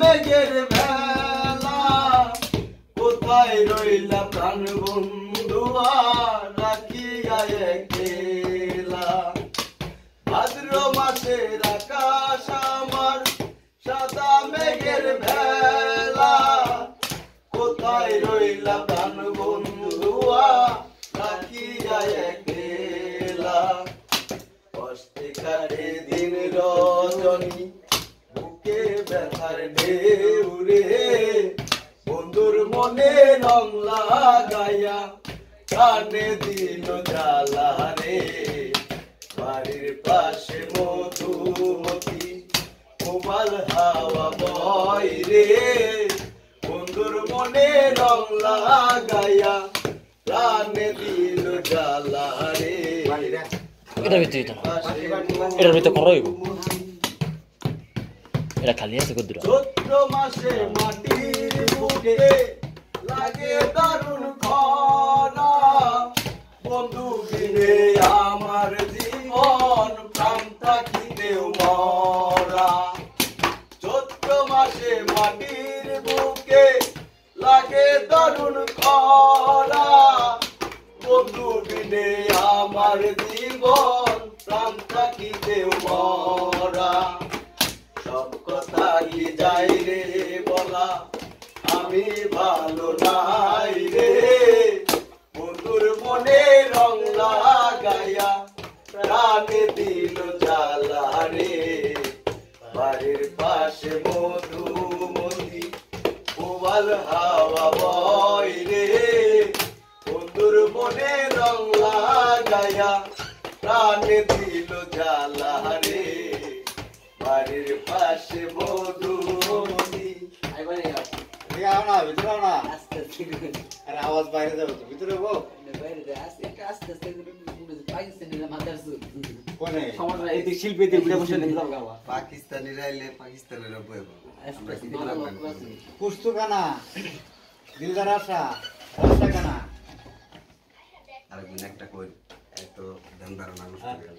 মেঘের ভেলা কোথায় রইলা প্রাণ বন্ধুয়া রাখিয়া একলা ভাদ্র মাসের আকাশ আমার সাদা মেঘের ভেলা কোথায় রইলা প্রাণ বন্ধুয়া রাখিয়া একলা কষ্টে কাটে দিন রজনী বুকে ব্যথার ঢেউরে বন্ধুর মনে রং লাগাইয়া কানে দিল জ্বালা রে বাড়ির পাশে মধুমতি কোমল হাওয়া বয় রে বন্ধুর মনে রং লাগাইয়া কানে দিল জ্বালা রে এটার ভিতরে করো এটা খালি আছে কদ্দুরা চৈত্র মাসে মাটির বুকে লাগে দারুণ খরা বন্ধু বিনে আমার জীবন প্রাণ থাকিতেও মরা চৈত্র মাসে মাটির বুকে লাগে দারুণ খরা বন্ধু বিনে আমার জীবন প্রাণ থাকিতেও মরা সব কথাই যাই রে বলা আমি ভালো নাই রে বন্ধুর মনে রং লাগাইয়া প্রাণে দিল জ্বালা রে বাড়ির পাশে মধুমতি কোমল হাওয়া বয় রে বন্ধুর মনে রং লাগাইয়া প্রাণে দিল জ্বালা রে বাড়ির পাশে মধুমতি আওয়াজ বাইরে যাবে তো ভিতরে বো পাকিস্তানিরা এলে পাকিস্তানের পুস্তু কানা দিলদার আশা রাস্তা কানা আরেকদিন একটা কই এত ধান্দার মানুষ